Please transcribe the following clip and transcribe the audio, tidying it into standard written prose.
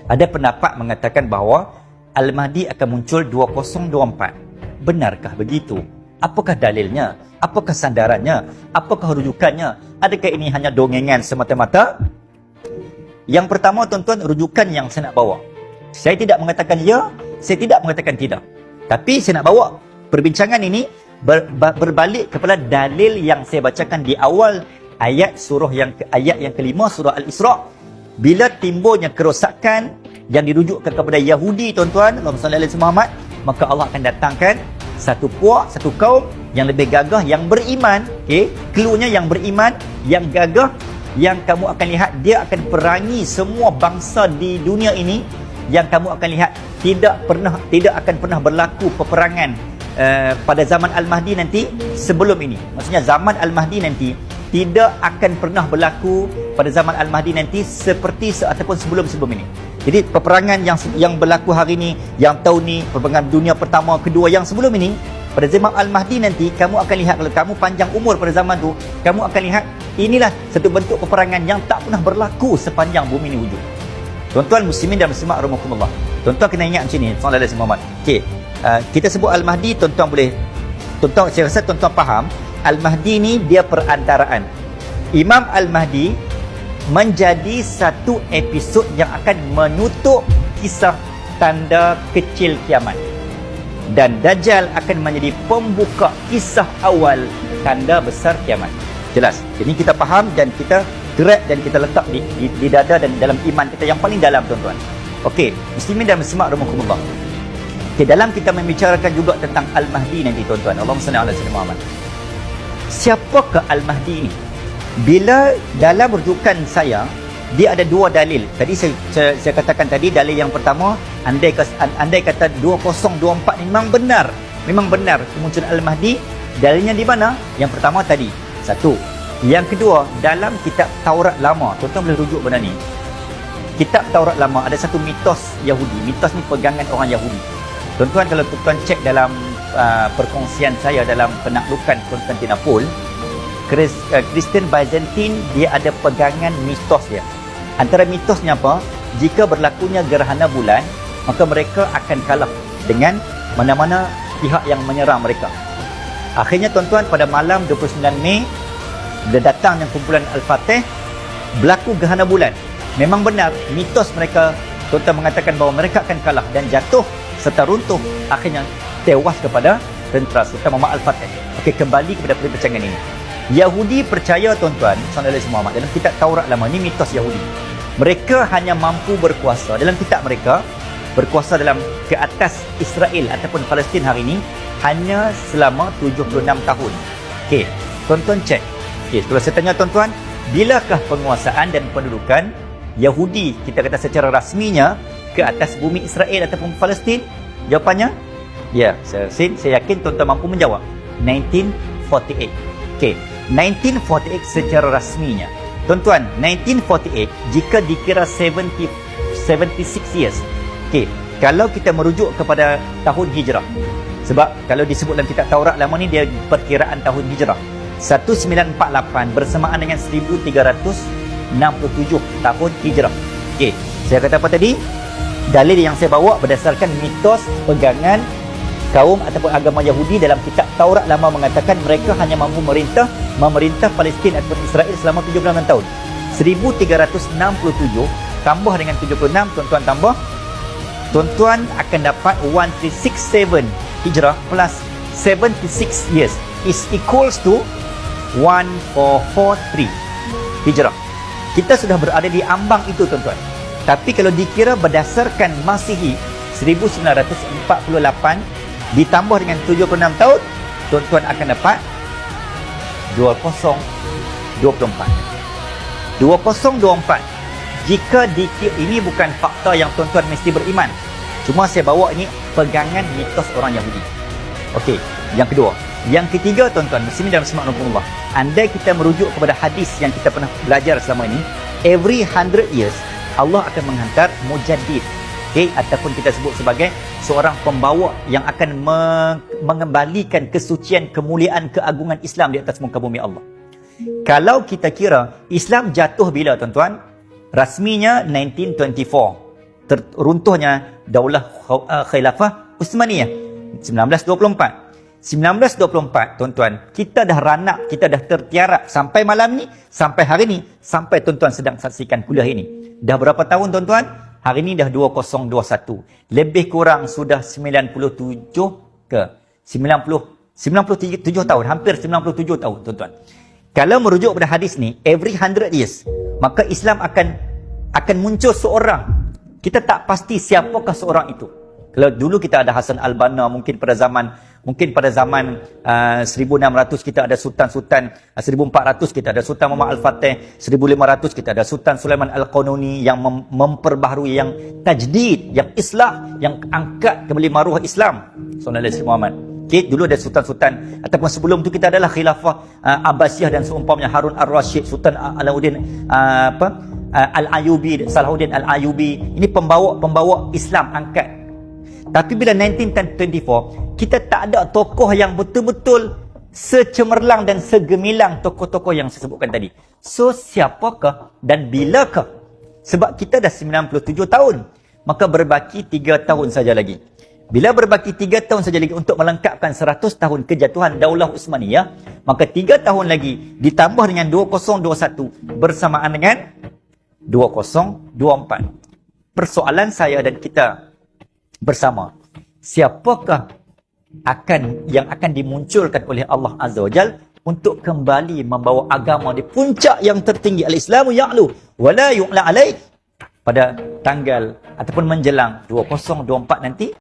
Ada pendapat mengatakan bahawa Al-Mahdi akan muncul 2024. Benarkah begitu? Apakah dalilnya? Apakah sandarannya? Apakah rujukannya? Adakah ini hanya dongengan semata-mata? Yang pertama tuan-tuan, rujukan yang saya nak bawa. Saya tidak mengatakan ya, saya tidak mengatakan tidak. Tapi saya nak bawa perbincangan ini berbalik kepada dalil yang saya bacakan di awal ayat yang kelima surah Al-Isra. Bila timbulnya kerosakan yang dirujukkan kepada Yahudi, tuan-tuan, Allahumma salli ala Muhammad, maka Allah akan datangkan satu puak, satu kaum yang lebih gagah, yang beriman. Cluenya yang beriman, yang gagah, yang kamu akan lihat dia akan perangi semua bangsa di dunia ini, yang kamu akan lihat tidak akan pernah berlaku peperangan pada zaman Al-Mahdi nanti sebelum ini. Maksudnya zaman Al-Mahdi nanti tidak akan pernah berlaku pada zaman Al-Mahdi nanti seperti ataupun sebelum ini. Jadi peperangan yang berlaku hari ini, yang tahun ni, peperangan dunia pertama, kedua, yang sebelum ini, pada zaman Al-Mahdi nanti kamu akan lihat, kalau kamu panjang umur pada zaman tu, kamu akan lihat inilah satu bentuk peperangan yang tak pernah berlaku sepanjang bumi ini wujud. Tuan-tuan muslimin dan muslimat rahimakumullah. Tuan-tuan kena ingat macam ni, sallallahu alaihi wasallam. Kita sebut Al-Mahdi, saya rasa tuan-tuan faham, Al-Mahdi ni dia perantaraan. Imam Al-Mahdi menjadi satu episod yang akan menutup kisah tanda kecil kiamat. Dan Dajjal akan menjadi pembuka kisah awal tanda besar kiamat. Jelas? Jadi kita faham dan kita gerak dan kita letak di dada dan dalam iman kita yang paling dalam, tuan-tuan. Okey, muslimin dan muslimat rahimakumullah. Okey, dalam kita membicarakan juga tentang Al-Mahdi nanti, tuan-tuan. Allahumma salli ala Muhammad. Siapakah Al-Mahdi ini? Bila dalam rujukan saya, dia ada dua dalil. Tadi saya katakan tadi, dalil yang pertama, andai kata 2024 memang benar kemunculan Al-Mahdi. Dalilnya di mana? Yang pertama tadi, satu. Yang kedua, dalam kitab Taurat lama, tuan-tuan boleh rujuk benda ni. Kitab Taurat lama ada satu mitos Yahudi. Mitos ni pegangan orang Yahudi. Tuan-tuan, kalau tuan-tuan cek dalam perkongsian saya dalam penaklukan Konstantinopel, Kristen Byzantine, dia ada pegangan mitos dia. Antara mitosnya apa? Jika berlakunya gerhana bulan, maka mereka akan kalah dengan mana-mana pihak yang menyerang mereka. Akhirnya, tuan-tuan, pada malam 29 Mei dia datang yang kumpulan Al-Fatih, berlaku gerhana bulan. Memang benar mitos mereka, tuan-tuan, mengatakan bahawa mereka akan kalah dan jatuh serta runtuh, akhirnya tewas kepada tentera terutama Al-Fatih. Okey, kembali kepada perbincangan ini. Yahudi percaya, tuan-tuan, sallallahu alaihi wasallam, dalam kitab Taurat lama ni mitos Yahudi. Mereka hanya mampu berkuasa dalam kitab mereka, berkuasa dalam ke atas Israel ataupun Palestin hari ini hanya selama 76 tahun. Okey, tuan-tuan cek. Okey, kalau saya tanya tuan-tuan, bilakah penguasaan dan pendudukan Yahudi, kita kata secara rasminya, ke atas bumi Israel ataupun Palestin? Jawapannya, ya, saya yakin tuan-tuan mampu menjawab. 1948. Okey, 1948 secara rasminya. Tuan-tuan, 1948 jika dikira 76 years. Okey, kalau kita merujuk kepada tahun hijrah. Sebab kalau disebut dalam kitab Taurat lama ni dia perkiraan tahun hijrah. 1948 bersamaan dengan 1367 tahun hijrah. Okey, saya kata apa tadi? Dalil yang saya bawa berdasarkan mitos pegangan kaum ataupun agama Yahudi dalam kitab Taurat lama mengatakan mereka hanya mampu memerintah Palestin ataupun Israel selama 76 tahun. 1367 tambah dengan 76, tuan-tuan tambah, tuan-tuan akan dapat 1367 Hijrah plus 76 years is equals to 1443 Hijrah. Kita sudah berada di ambang itu, tuan-tuan. Tapi kalau dikira berdasarkan Masihi 1948 ditambah dengan 76 tahun, tuan-tuan akan dapat 2024. Jika ini bukan fakta yang tuan-tuan mesti beriman. Cuma saya bawa ini pegangan mitos orang Yahudi. Okey, yang kedua. Yang ketiga, tuan-tuan, muslimin dan muslimat rahimakumullah, andai kita merujuk kepada hadis yang kita pernah belajar selama ini, every 100 years Allah akan menghantar mujaddid, ataupun kita sebut sebagai seorang pembawa yang akan mengembalikan kesucian, kemuliaan, keagungan Islam di atas muka bumi Allah. Kalau kita kira Islam jatuh bila, tuan-tuan? Rasminya 1924. runtuhnya Daulah Khilafah Uthmaniyah 1924. 1924 tuan-tuan, kita dah ranak, kita dah tertiarap sampai malam ni, sampai hari ni, sampai tuan-tuan sedang saksikan kuliah ini. Dah berapa tahun tuan-tuan? Hari ni dah 2021. Lebih kurang sudah 97 ke 97 tahun, hampir 97 tahun tuan-tuan. Kalau merujuk pada hadis ni, every 100 years, maka Islam akan muncul seorang. Kita tak pasti siapakah seorang itu. Kalau dulu kita ada Hasan al-Banna, mungkin pada zaman 1600 kita ada sultan-sultan, 1400 kita ada Sultan Muhammad Al-Fatih, 1500 kita ada Sultan Sulaiman Al-Qanuni yang memperbaharui, yang tajdid, yang islah, yang angkat kembali maruah Islam. Sallallahu alaihi Muhammad. Okay, dulu ada sultan-sultan, ataupun sebelum tu kita adalah khilafah Abbasiyah dan seumpamanya, Harun Ar-Rasyid, Sultan Alauddin Al-Ayubi, Salahuddin Al-Ayubi. Ini pembawa Islam angkat. Tapi bila 1924, kita tak ada tokoh yang betul-betul secemerlang dan segemilang tokoh-tokoh yang saya sebutkan tadi. So, siapakah dan bilakah? Sebab kita dah 97 tahun. Maka berbaki 3 tahun saja lagi. Bila berbaki 3 tahun saja lagi untuk melengkapkan 100 tahun kejatuhan Daulah Uthmaniyah, maka 3 tahun lagi ditambah dengan 2021 bersamaan dengan 2024. Persoalan saya dan kita bersama, siapakah yang akan dimunculkan oleh Allah Azza wa Jal untuk kembali membawa agama di puncak yang tertinggi, al-Islamu ya'lu wa la yu'la alaih, pada tanggal ataupun menjelang 2024 nanti.